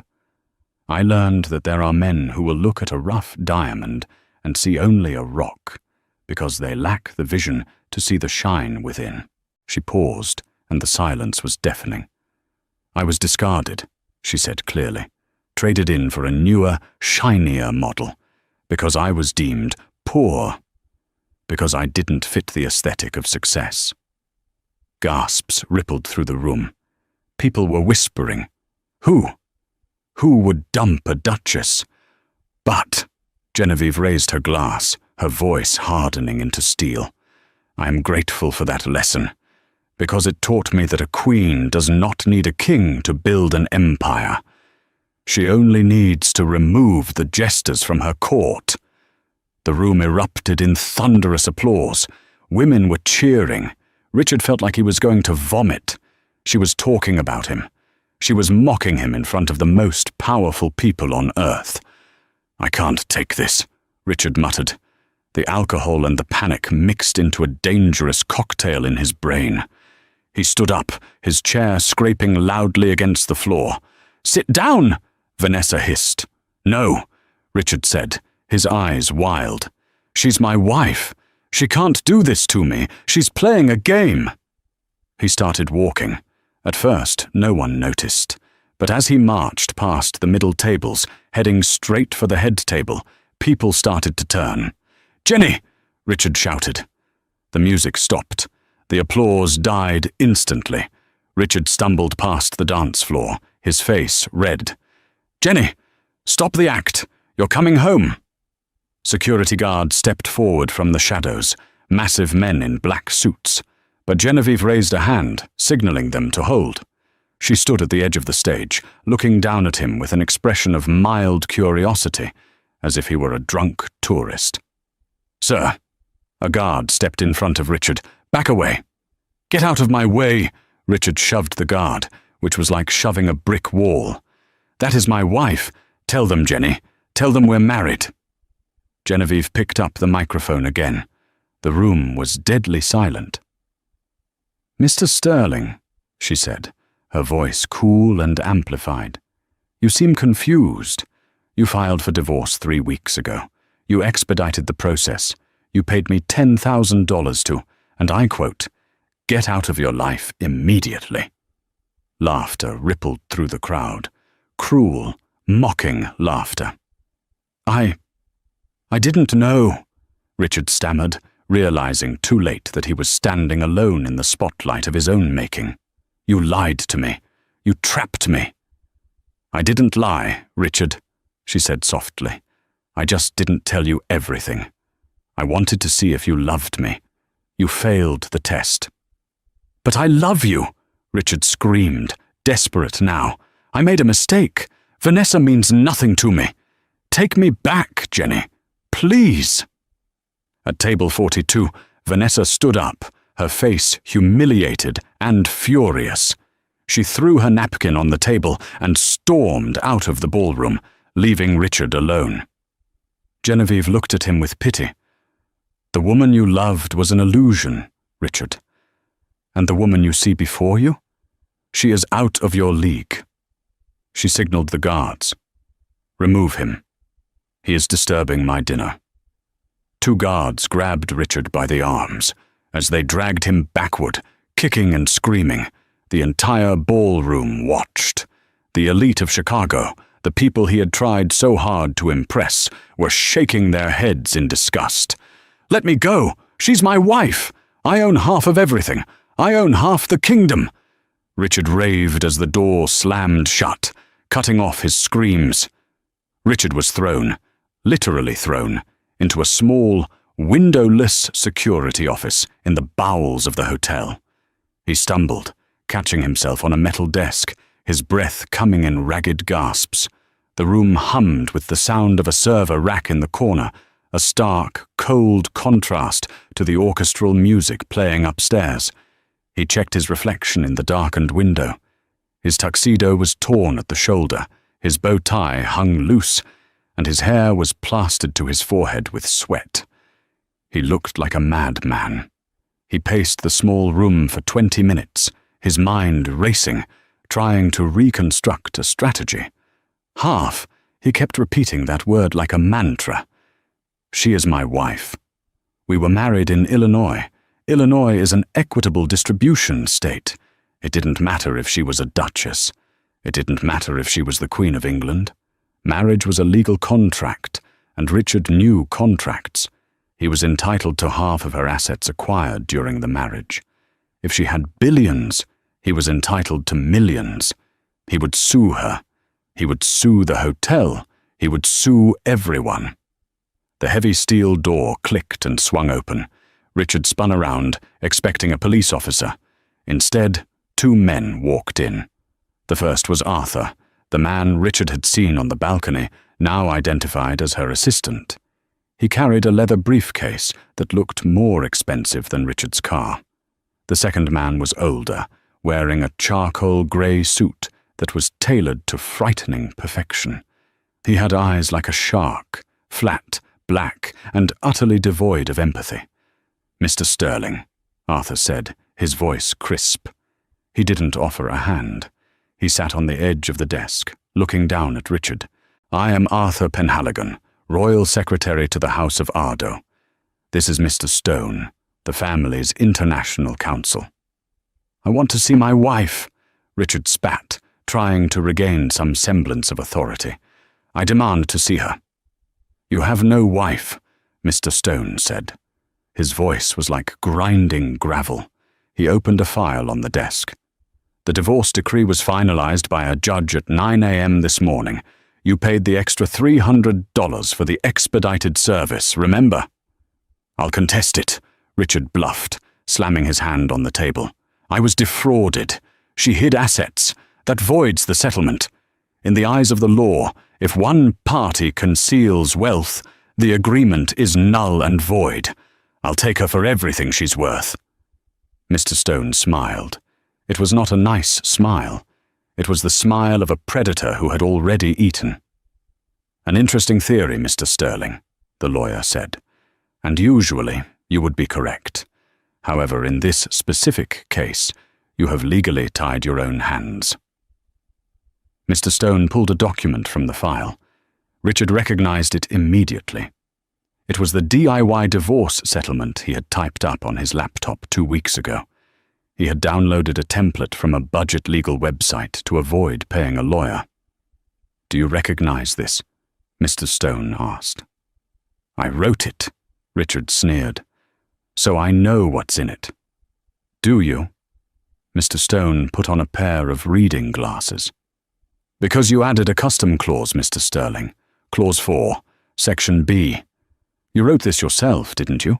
I learned that there are men who will look at a rough diamond and see only a rock, because they lack the vision to see the shine within. She paused, and the silence was deafening. I was discarded, she said clearly, traded in for a newer, shinier model, because I was deemed poor, because I didn't fit the aesthetic of success. Gasps rippled through the room. People were whispering. Who? Who would dump a duchess? But, Genevieve raised her glass, her voice hardening into steel. I am grateful for that lesson, because it taught me that a queen does not need a king to build an empire. She only needs to remove the jesters from her court. The room erupted in thunderous applause. Women were cheering. Richard felt like he was going to vomit. She was talking about him. She was mocking him in front of the most powerful people on earth. I can't take this, Richard muttered. The alcohol and the panic mixed into a dangerous cocktail in his brain. He stood up, his chair scraping loudly against the floor. Sit down, Vanessa hissed. No, Richard said, his eyes wild. She's my wife. She can't do this to me. She's playing a game. He started walking. At first, no one noticed. But as he marched past the middle tables, heading straight for the head table, people started to turn. Jenny! Richard shouted. The music stopped. The applause died instantly. Richard stumbled past the dance floor, his face red. Jenny! Stop the act! You're coming home! Security guards stepped forward from the shadows, massive men in black suits. But Genevieve raised a hand, signaling them to hold. She stood at the edge of the stage, looking down at him with an expression of mild curiosity, as if he were a drunk tourist. Sir, a guard stepped in front of Richard. Back away. Get out of my way, Richard shoved the guard, which was like shoving a brick wall. That is my wife. Tell them, Jenny. Tell them we're married. Genevieve picked up the microphone again. The room was deadly silent. Mr. Sterling, she said, her voice cool and amplified. You seem confused. You filed for divorce 3 weeks ago. You expedited the process. You paid me $10,000 to, and I quote, get out of your life immediately. Laughter rippled through the crowd. Cruel, mocking laughter. I didn't know, Richard stammered, realizing too late that he was standing alone in the spotlight of his own making. You lied to me. You trapped me. I didn't lie, Richard, she said softly. I just didn't tell you everything. I wanted to see if you loved me. You failed the test. But I love you, Richard screamed, desperate now. I made a mistake. Vanessa means nothing to me. Take me back, Jenny. Please. At table 42, Vanessa stood up, her face humiliated and furious. She threw her napkin on the table and stormed out of the ballroom, leaving Richard alone. Genevieve looked at him with pity. The woman you loved was an illusion, Richard. And the woman you see before you? She is out of your league. She signaled the guards. Remove him. He is disturbing my dinner. 2 guards grabbed Richard by the arms. As they dragged him backward, kicking and screaming, the entire ballroom watched. The elite of Chicago, the people he had tried so hard to impress, were shaking their heads in disgust. Let me go! She's my wife! I own half of everything! I own half the kingdom! Richard raved as the door slammed shut, cutting off his screams. Richard was thrown, literally thrown, into a small, windowless security office in the bowels of the hotel. He stumbled, catching himself on a metal desk, his breath coming in ragged gasps. The room hummed with the sound of a server rack in the corner, a stark, cold contrast to the orchestral music playing upstairs. He checked his reflection in the darkened window. His tuxedo was torn at the shoulder, his bow tie hung loose, and his hair was plastered to his forehead with sweat. He looked like a madman. He paced the small room for 20 minutes, his mind racing, trying to reconstruct a strategy. He kept repeating that word like a mantra. She is my wife. We were married in Illinois. Illinois is an equitable distribution state. It didn't matter if she was a duchess. It didn't matter if she was the Queen of England. Marriage was a legal contract, and Richard knew contracts. He was entitled to half of her assets acquired during the marriage. If she had billions, he was entitled to millions. He would sue her. He would sue the hotel. He would sue everyone. The heavy steel door clicked and swung open. Richard spun around, expecting a police officer. Instead, 2 men walked in. The first was Arthur, the man Richard had seen on the balcony, now identified as her assistant. He carried a leather briefcase that looked more expensive than Richard's car. The second man was older, wearing a charcoal grey suit that was tailored to frightening perfection. He had eyes like a shark, flat, black, and utterly devoid of empathy. "Mr. Sterling," Arthur said, his voice crisp. He didn't offer a hand. He sat on the edge of the desk, looking down at Richard. "I am Arthur Penhaligon, Royal Secretary to the House of Ardo. This is Mr. Stone, the family's international counsel." "I want to see my wife," Richard spat, trying to regain some semblance of authority. "I demand to see her." "You have no wife," Mr. Stone said. His voice was like grinding gravel. He opened a file on the desk. "The divorce decree was finalized by a judge at 9 a.m. this morning. You paid the extra $300 for the expedited service, remember?" "I'll contest it," Richard bluffed, slamming his hand on the table. "I was defrauded. She hid assets. That voids the settlement. In the eyes of the law, if one party conceals wealth, the agreement is null and void. I'll take her for everything she's worth." Mr. Stone smiled. It was not a nice smile. It was the smile of a predator who had already eaten. "An interesting theory, Mr. Sterling," the lawyer said. "And usually you would be correct. However, in this specific case, you have legally tied your own hands." Mr. Stone pulled a document from the file. Richard recognized it immediately. It was the DIY divorce settlement he had typed up on his laptop 2 weeks ago. He had downloaded a template from a budget legal website to avoid paying a lawyer. "Do you recognize this?" Mr. Stone asked. "I wrote it," Richard sneered. "So I know what's in it." "Do you?" Mr. Stone put on a pair of reading glasses. "Because you added a custom clause, Mr. Sterling. Clause 4, Section B. You wrote this yourself, didn't you?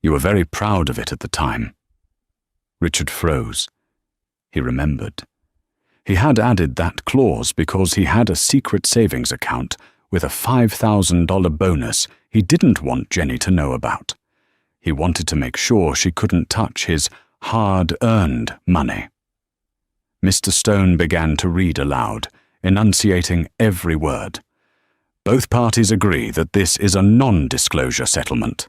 You were very proud of it at the time." Richard froze. He remembered. He had added that clause because he had a secret savings account with a $5,000 bonus he didn't want Jenny to know about. He wanted to make sure she couldn't touch his hard-earned money. Mr. Stone began to read aloud, enunciating every word. Both parties agree that this is a non-disclosure settlement.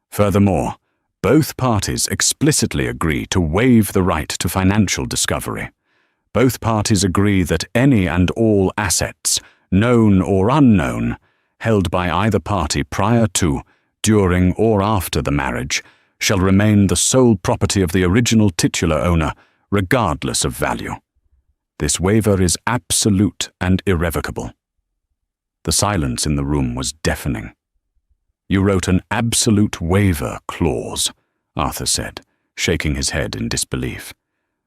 Furthermore, both parties explicitly agree to waive the right to financial discovery. Both parties agree that any and all assets, known or unknown, held by either party prior to, during, or after the marriage, shall remain the sole property of the original titular owner, regardless of value. This waiver is absolute and irrevocable. The silence in the room was deafening. "You wrote an absolute waiver clause," Arthur said, shaking his head in disbelief.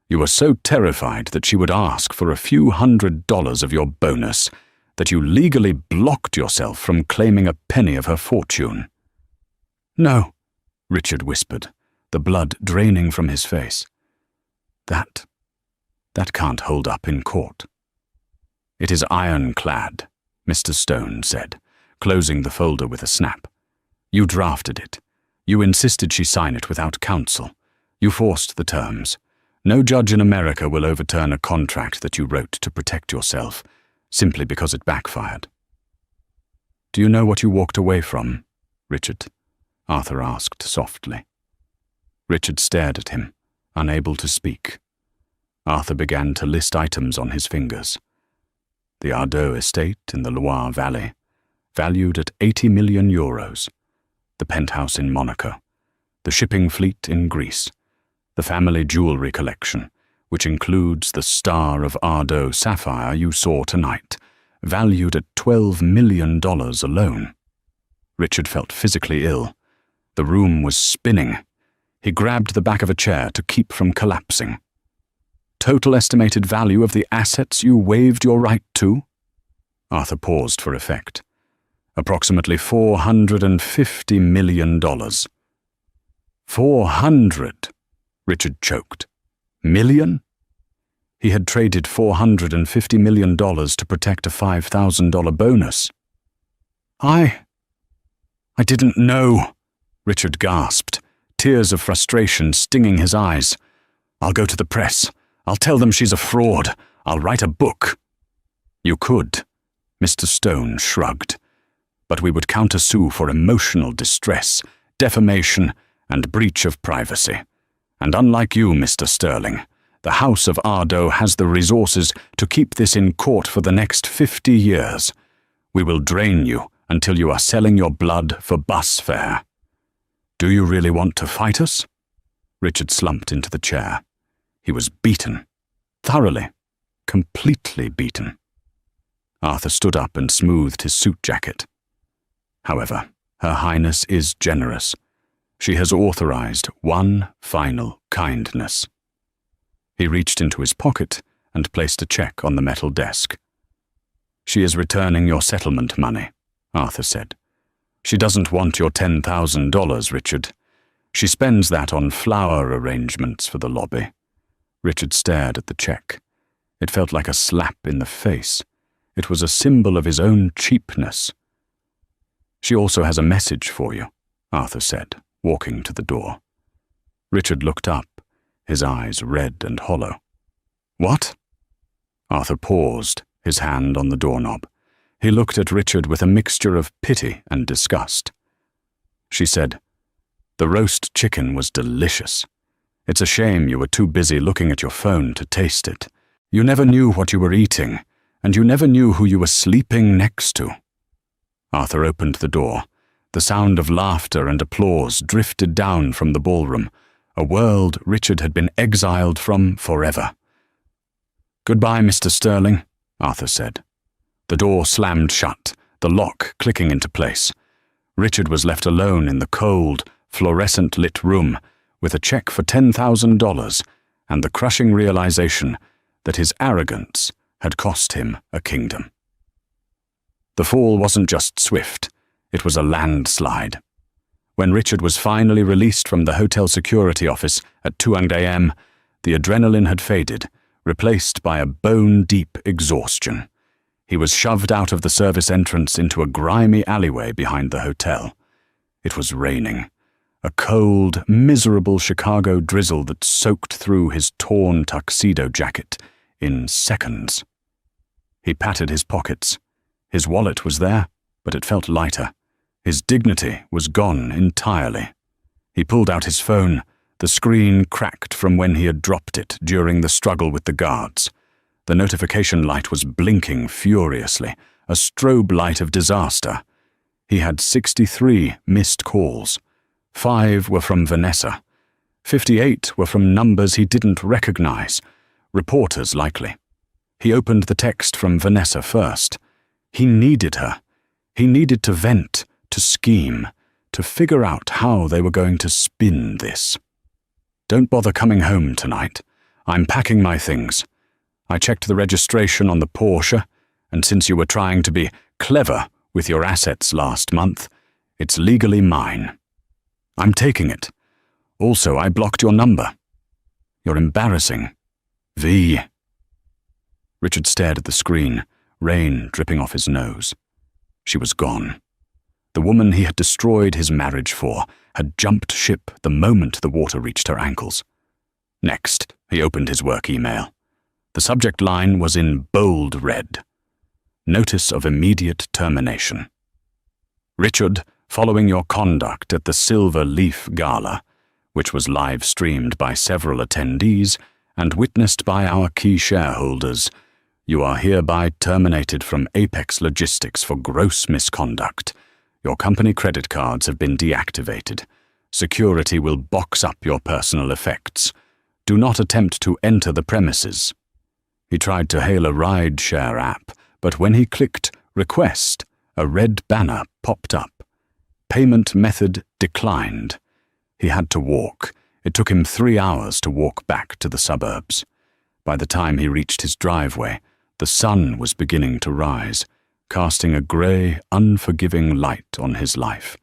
"You were so terrified that she would ask for a few $100s of your bonus that you legally blocked yourself from claiming a penny of her fortune." "No," Richard whispered, the blood draining from his face. That can't hold up in court." "It is ironclad," Mr. Stone said, closing the folder with a snap. "You drafted it. You insisted she sign it without counsel. You forced the terms. No judge in America will overturn a contract that you wrote to protect yourself, simply because it backfired." "Do you know what you walked away from, Richard?" Arthur asked softly. Richard stared at him, unable to speak. Arthur began to list items on his fingers. The Ardeux estate in the Loire Valley, valued at €80 million. The penthouse in Monaco. The shipping fleet in Greece. The family jewelry collection, which includes the star of Ardeux sapphire you saw tonight, valued at $12 million alone. Richard felt physically ill. The room was spinning. He grabbed the back of a chair to keep from collapsing. "Total estimated value of the assets you waived your right to?" Arthur paused for effect. "Approximately $450 million. 400, Richard choked. Million? He had traded $450 million to protect a $5,000 bonus. I didn't know," Richard gasped, tears of frustration stinging his eyes. "I'll go to the press. I'll tell them she's a fraud. I'll write a book." "You could," Mr. Stone shrugged. "But we would countersue for emotional distress, defamation, and breach of privacy. And unlike you, Mr. Sterling, the House of Ardeux has the resources to keep this in court for the next 50 years. We will drain you until you are selling your blood for bus fare." "Do you really want to fight us?" Richard slumped into the chair. He was beaten. Thoroughly, completely beaten. Arthur stood up and smoothed his suit jacket. "However, Her Highness is generous. She has authorized one final kindness." He reached into his pocket and placed a check on the metal desk. "She is returning your settlement money," Arthur said. "She doesn't want your $10,000, Richard. She spends that on flower arrangements for the lobby." Richard stared at the check. It felt like a slap in the face. It was a symbol of his own cheapness. "She also has a message for you," Arthur said, walking to the door. Richard looked up, his eyes red and hollow. "What?" Arthur paused, his hand on the doorknob. He looked at Richard with a mixture of pity and disgust. She said, "The roast chicken was delicious. It's a shame you were too busy looking at your phone to taste it. You never knew what you were eating, and you never knew who you were sleeping next to." Arthur opened the door. The sound of laughter and applause drifted down from the ballroom, a world Richard had been exiled from forever. "Goodbye, Mr. Sterling," Arthur said. The door slammed shut, the lock clicking into place. Richard was left alone in the cold, fluorescent-lit room with a check for $10,000 and the crushing realization that his arrogance had cost him a kingdom. The fall wasn't just swift, it was a landslide. When Richard was finally released from the hotel security office at 2 a.m., the adrenaline had faded, replaced by a bone-deep exhaustion. He was shoved out of the service entrance into a grimy alleyway behind the hotel. It was raining. A cold, miserable Chicago drizzle that soaked through his torn tuxedo jacket in seconds. He patted his pockets. His wallet was there, but it felt lighter. His dignity was gone entirely. He pulled out his phone. The screen cracked from when he had dropped it during the struggle with the guards. The notification light was blinking furiously, a strobe light of disaster. He had 63 missed calls. 5 were from Vanessa. 58 were from numbers he didn't recognize. Reporters, likely. He opened the text from Vanessa first. He needed her. He needed to vent, to scheme, to figure out how they were going to spin this. "Don't bother coming home tonight. I'm packing my things. I checked the registration on the Porsche, and since you were trying to be clever with your assets last month, it's legally mine. I'm taking it. Also, I blocked your number. You're embarrassing. V." Richard stared at the screen, rain dripping off his nose. She was gone. The woman he had destroyed his marriage for had jumped ship the moment the water reached her ankles. Next, he opened his work email. The subject line was in bold red. Notice of immediate termination. "Richard, following your conduct at the Silver Leaf Gala, which was live-streamed by several attendees and witnessed by our key shareholders, you are hereby terminated from Apex Logistics for gross misconduct. Your company credit cards have been deactivated. Security will box up your personal effects. Do not attempt to enter the premises." He tried to hail a ride-share app, but when he clicked Request, a red banner popped up. Payment method declined. He had to walk. It took him 3 hours to walk back to the suburbs. By the time he reached his driveway, the sun was beginning to rise, casting a grey, unforgiving light on his life.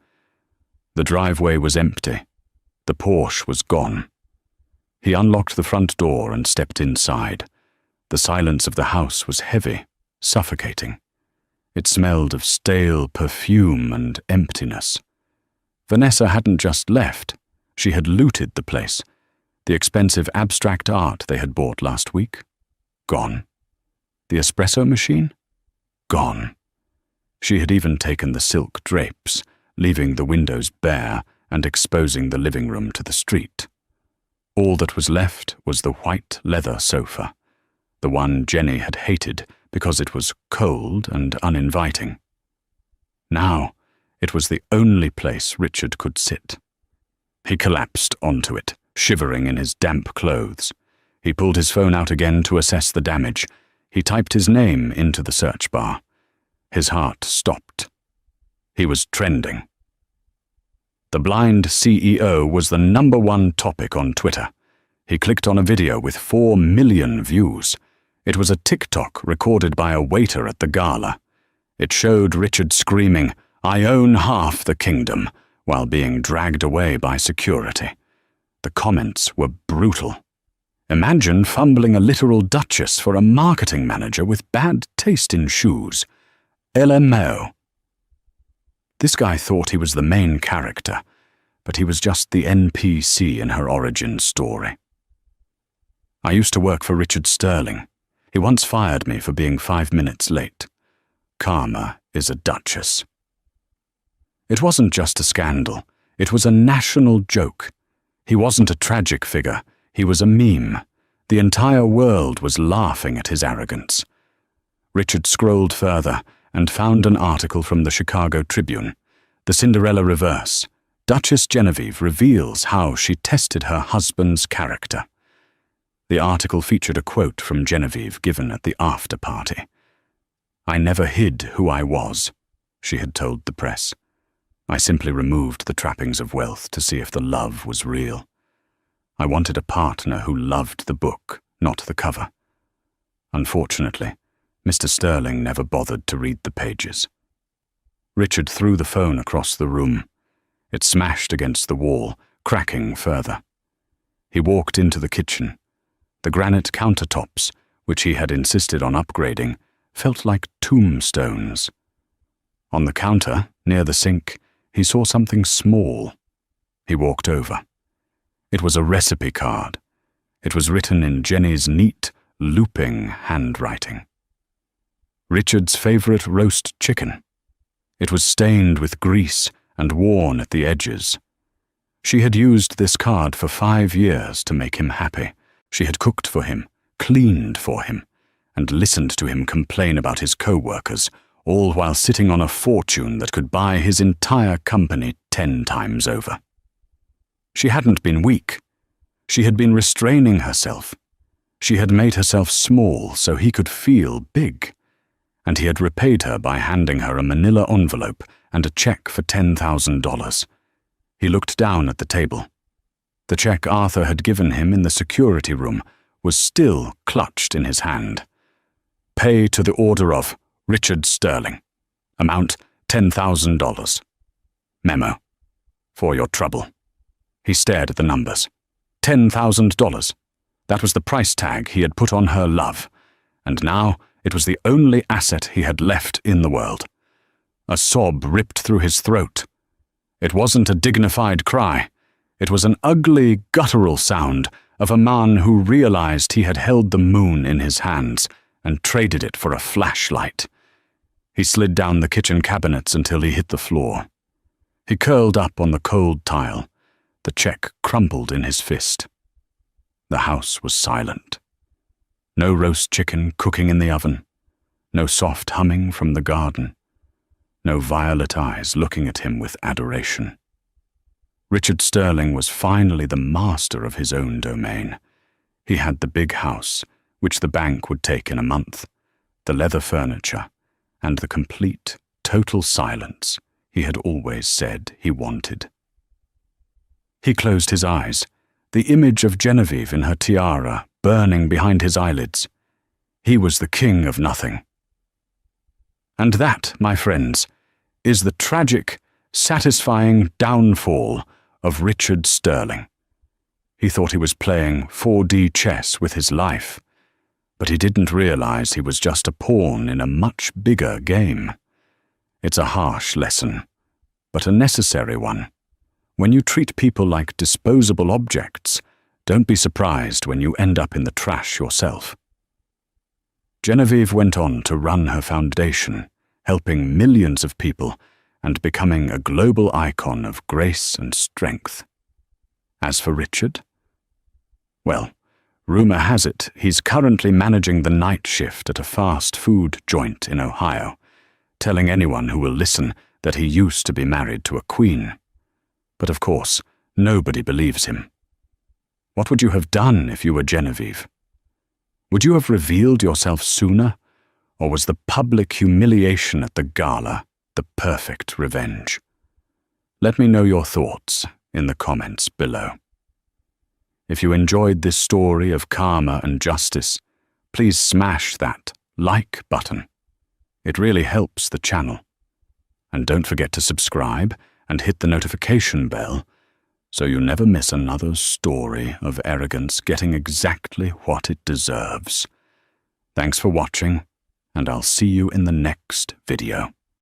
The driveway was empty. The Porsche was gone. He unlocked the front door and stepped inside. The silence of the house was heavy, suffocating. It smelled of stale perfume and emptiness. Vanessa hadn't just left. She had looted the place. The expensive abstract art they had bought last week? Gone. The espresso machine? Gone. She had even taken the silk drapes, leaving the windows bare and exposing the living room to the street. All that was left was the white leather sofa, the one Jenny had hated because it was cold and uninviting. Now, it was the only place Richard could sit. He collapsed onto it, shivering in his damp clothes. He pulled his phone out again to assess the damage. He typed his name into the search bar. His heart stopped. He was trending. The blind CEO was the #1 topic on Twitter. He clicked on a video with 4 million views. It was a TikTok recorded by a waiter at the gala. It showed Richard screaming, "I own half the kingdom," while being dragged away by security. The comments were brutal. Imagine fumbling a literal duchess for a marketing manager with bad taste in shoes. LMAO. This guy thought he was the main character, but he was just the NPC in her origin story. "I used to work for Richard Sterling. He once fired me for being 5 minutes late. Karma is a duchess." It wasn't just a scandal. It was a national joke. He wasn't a tragic figure. He was a meme. The entire world was laughing at his arrogance. Richard scrolled further and found an article from the Chicago Tribune. The Cinderella Reverse. Duchess Genevieve reveals how she tested her husband's character. The article featured a quote from Genevieve given at the after-party. "I never hid who I was," she had told the press. "I simply removed the trappings of wealth to see if the love was real. I wanted a partner who loved the book, not the cover. Unfortunately, Mr. Sterling never bothered to read the pages." Richard threw the phone across the room. It smashed against the wall, cracking further. He walked into the kitchen. The granite countertops, which he had insisted on upgrading, felt like tombstones. On the counter, near the sink, he saw something small. He walked over. It was a recipe card. It was written in Jenny's neat, looping handwriting. Richard's favorite roast chicken. It was stained with grease and worn at the edges. She had used this card for 5 years to make him happy. She had cooked for him, cleaned for him, and listened to him complain about his co-workers, all while sitting on a fortune that could buy his entire company 10 times over. She hadn't been weak. She had been restraining herself. She had made herself small so he could feel big. And he had repaid her by handing her a manila envelope and a check for $10,000. He looked down at the table. The check Arthur had given him in the security room was still clutched in his hand. Pay to the order of Richard Sterling. Amount $10,000. Memo. For your trouble. He stared at the numbers. $10,000. That was the price tag he had put on her love, and now it was the only asset he had left in the world. A sob ripped through his throat. It wasn't a dignified cry. It was an ugly, guttural sound of a man who realized he had held the moon in his hands and traded it for a flashlight. He slid down the kitchen cabinets until he hit the floor. He curled up on the cold tile. The check crumpled in his fist. The house was silent. No roast chicken cooking in the oven. No soft humming from the garden. No violet eyes looking at him with adoration. Richard Sterling was finally the master of his own domain. He had the big house, which the bank would take in a month, the leather furniture, and the complete, total silence he had always said he wanted. He closed his eyes, the image of Genevieve in her tiara burning behind his eyelids. He was the king of nothing. And that, my friends, is the tragic, satisfying downfall of Richard Sterling. He thought he was playing 4D chess with his life, but he didn't realize he was just a pawn in a much bigger game. It's a harsh lesson, but a necessary one. When you treat people like disposable objects, don't be surprised when you end up in the trash yourself. Genevieve went on to run her foundation, helping millions of people and becoming a global icon of grace and strength. As for Richard, well, rumor has it he's currently managing the night shift at a fast food joint in Ohio, telling anyone who will listen that he used to be married to a queen. But of course, nobody believes him. What would you have done if you were Genevieve? Would you have revealed yourself sooner, or was the public humiliation at the gala the perfect revenge? Let me know your thoughts in the comments below. If you enjoyed this story of karma and justice, please smash that like button. It really helps the channel. And don't forget to subscribe and hit the notification bell so you never miss another story of arrogance getting exactly what it deserves. Thanks for watching, and I'll see you in the next video.